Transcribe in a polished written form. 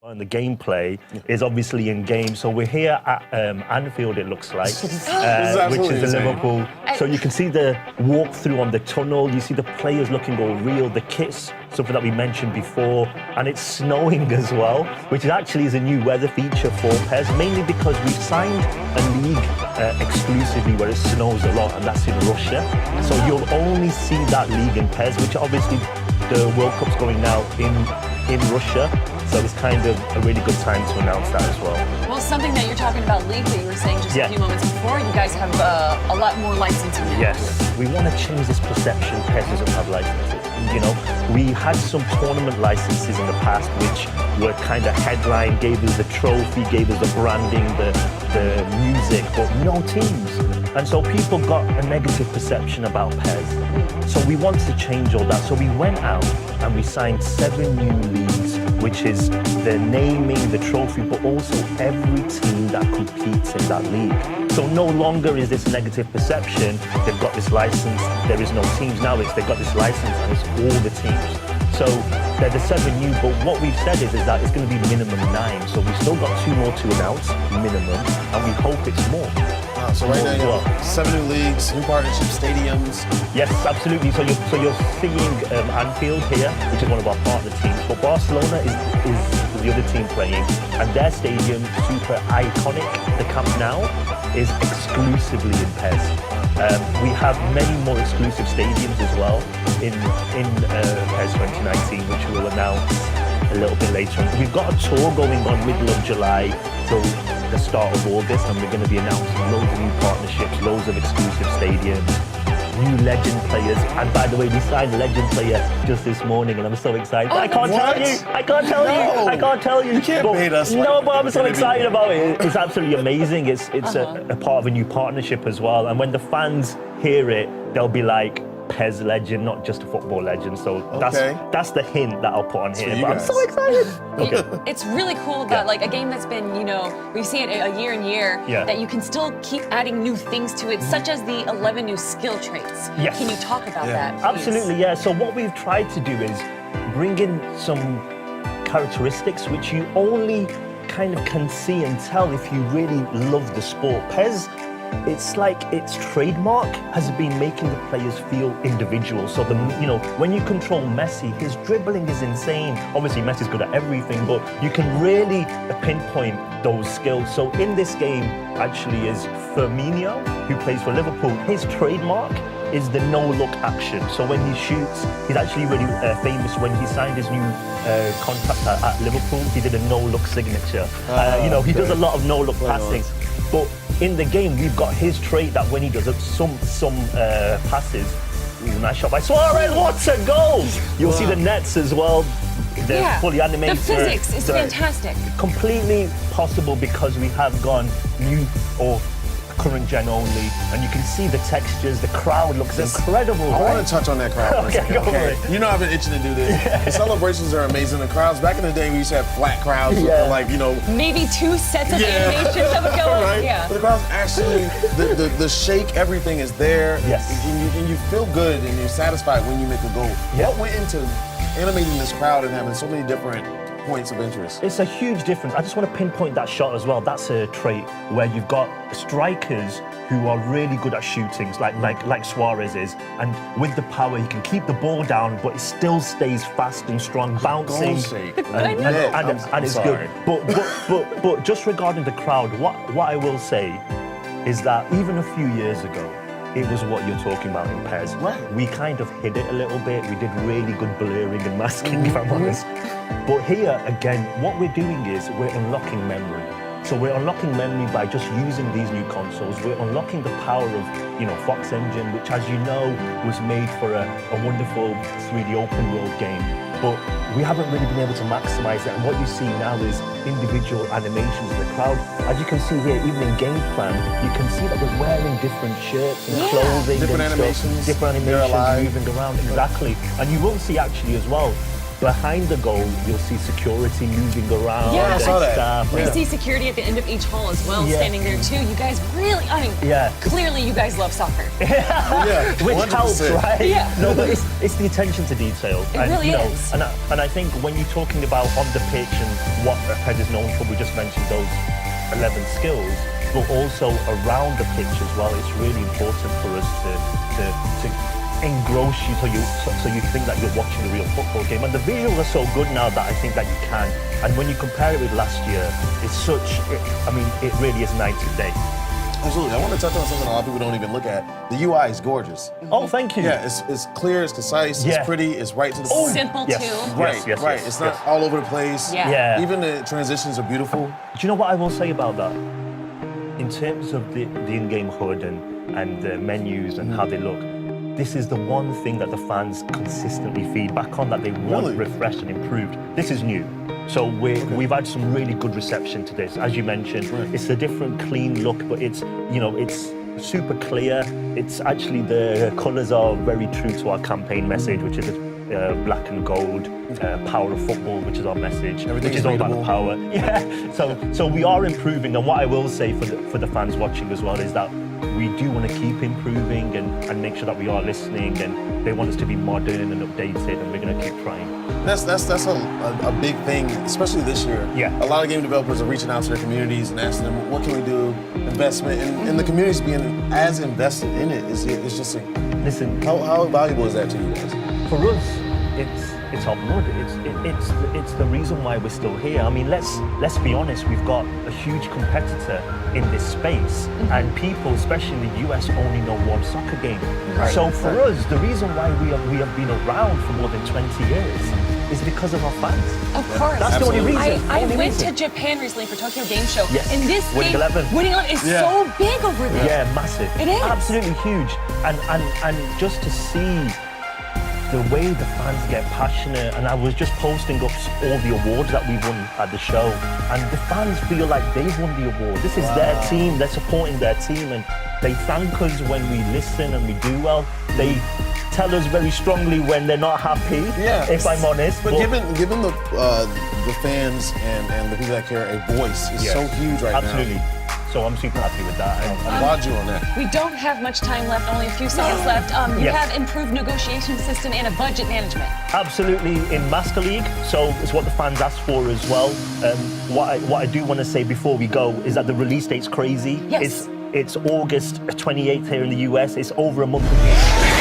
And the gameplay is obviously in game. So we're here at Anfield, it looks like, which is the Liverpool. So you can see the walkthrough on the tunnel. You see the players looking all real. The kit's something that we mentioned before, and it's snowing as well, which actually is a new weather feature for PES, mainly because we've signed a league exclusively where it snows a lot, and that's in Russia. So you'll only see that league in PES, which obviously the World Cup's going now in Russia. So it's kind of a really good time to announce that as well. Well, something that you're talking about league that you were saying just a few moments before, you guys have a lot more licensing now. Yes, we want to change this perception PES doesn't have licensing. You know, we had some tournament licenses in the past which were kind of headline, gave us the trophy, gave us the branding, the music, but no teams. And so people got a negative perception about PES. So we wanted to change all that. So we went out and we signed 7 new leagues, which is the naming, the trophy, but also every team that competes in that league. So no longer is this negative perception, they've got this license, there is no teams. Now it's they've got this license and it's all the teams. So they're the 7 new, but what we've said is that it's going to be minimum 9. So we've still got 2 more to announce, minimum, and we hope it's more. Wow, so right now you have 7 new leagues, new partnerships, stadiums. Yes, absolutely. So you're seeing Anfield here, which is one of our partner teams, but Barcelona is the other team playing, and their stadium, super iconic, the Camp Nou, is exclusively in PES. We have many more exclusive stadiums as well in PES 2019, which we'll announce a little bit later on. We've got a tour going on middle of July till the start of August, and we're going to be announcing loads of new partnerships, loads of exclusive stadiums, new legend players. And by the way, we signed a legend player just this morning, and I'm so excited. I can't tell you. I can't tell you. I can't tell you. You can't bait us. No, but I'm so excited about it. It's absolutely amazing. It's a part of a new partnership as well. And when the fans hear it, they'll be like, PES legend, not just a football legend. So that's the hint that I'll put on here. But I'm so excited. It's really cool that like a game that's been, you know, we see it a year and year, that you can still keep adding new things to it, such as the 11 new skill traits. Yes. Can you talk about that, please? Absolutely, yeah. So what we've tried to do is bring in some characteristics which you only kind of can see and tell if you really love the sport. PES, it's like its trademark has been making the players feel individual. So when you control Messi, his dribbling is insane. Obviously Messi's good at everything, but you can really pinpoint those skills. So in this game actually is Firmino, who plays for Liverpool. His trademark is the no-look action. So when he shoots, he's actually really famous. When he signed his new contract at Liverpool, he did a no-look signature. He does a lot of no-look passing. But in the game, we've got his trait that when he does some passes, he's a nice shot by Suarez. What a goal! You'll see the nets as well. They're fully animated. The physics is fantastic. Completely possible because we have gone new or current gen only, and you can see the textures. The crowd looks incredible. I want to touch on that crowd. Go for it. You know I've been itching to do this. The celebrations are amazing. The crowds, back in the day, we used to have flat crowds looking like, maybe 2 sets of animations that would go right? But the crowds actually, the shake, everything is there. Yes. And you feel good and you're satisfied when you make a goal. What went into animating this crowd and having so many different points of interest? It's a huge difference. I just want to pinpoint that shot as well. That's a trait where you've got strikers who are really good at shootings, like Suarez is, and with the power he can keep the ball down, but it still stays fast and strong, bouncing, and it's good. But just regarding the crowd, what I will say is that even a few years ago, it was what you're talking about in PES. Right. We kind of hid it a little bit. We did really good blurring and masking, if I'm honest. But here, again, what we're doing is we're unlocking memory. So we're unlocking memory by just using these new consoles. We're unlocking the power of, Fox Engine, which, as you know, was made for a wonderful 3D open world game. But we haven't really been able to maximize it. And what you see now is individual animations of the crowd. As you can see here, even in game plan, you can see that they're wearing different shirts and clothing. Different animations. Different animations moving around, exactly. And you will see actually as well, behind the goal, you'll see security moving around. Yeah, I saw that. Staff. We see security at the end of each hall as well, Yeah. standing there too. You guys really, I mean, clearly you guys love soccer. Yeah, Which 100%. helps, right? Yeah. No, but it's the attention to detail. It really is. And I think when you're talking about on the pitch and what Pez is known for, we just mentioned those 11 skills, but also around the pitch as well. It's really important for us to engross you so you think that you're watching a real football game. And the visuals are so good now that I think that you can. And when you compare it with last year, it really is night and day. Absolutely. I want to touch on something a lot of people don't even look at. The UI is gorgeous. Oh, thank you. Yeah, it's clear, it's concise, it's pretty, it's right to the point. Simple Yes. too. Right, Yes, right. yes, It's not yes. all over the place. Yeah. Even the transitions are beautiful. Do you know what I will say about that? In terms of the in-game HUD and the menus and how they look, this is the one thing that the fans consistently feedback on, that they want Really? refreshed and improved. This is new. So we've had some really good reception to this. As you mentioned, it's a different, clean look, but it's super clear. It's actually, the colours are very true to our campaign message, which is black and gold, power of football, which is our message, Everything which is is all about the readable. power. Yeah. So we are improving, and what I will say for the fans watching as well is that we do want to keep improving and make sure that we are listening, and they want us to be modern and updated, and we're going to keep trying. That's a big thing, especially this year. Yeah. A lot of game developers are reaching out to their communities and asking them, what can we do? Investment, and the communities being as invested in it is just Listen, how valuable is that to you guys? for us, it's our blood. It's the reason why we're still here. I mean, let's be honest. We've got a huge competitor in this space, and people, especially in the US, only know one soccer game. Right. So for us, the reason why we have been around for more than 20 years is because of our fans. Of course. That's the only reason. I Only went reason. to Japan recently for Tokyo Game Show, Yes. and this Winning game, 11. Winning 11 is so big over there. Yeah, massive. It is. Absolutely huge. And just to see the way the fans get passionate, and I was just posting up all the awards that we've won at the show, and the fans feel like they've won the award. This is their team, they're supporting their team, and they thank us when we listen and we do well. They tell us very strongly when they're not happy, if I'm honest. But given the fans and the people that care a voice is so huge right Absolutely. now. So I'm super happy with that. I applaud you on that. We don't have much time left, only a few seconds left. You Yes. have improved negotiation system and a budget management. Absolutely, in Master League, so it's what the fans asked for as well. What I do want to say before we go is that the release date's crazy. Yes. It's August 28th here in the US. It's over a month ago.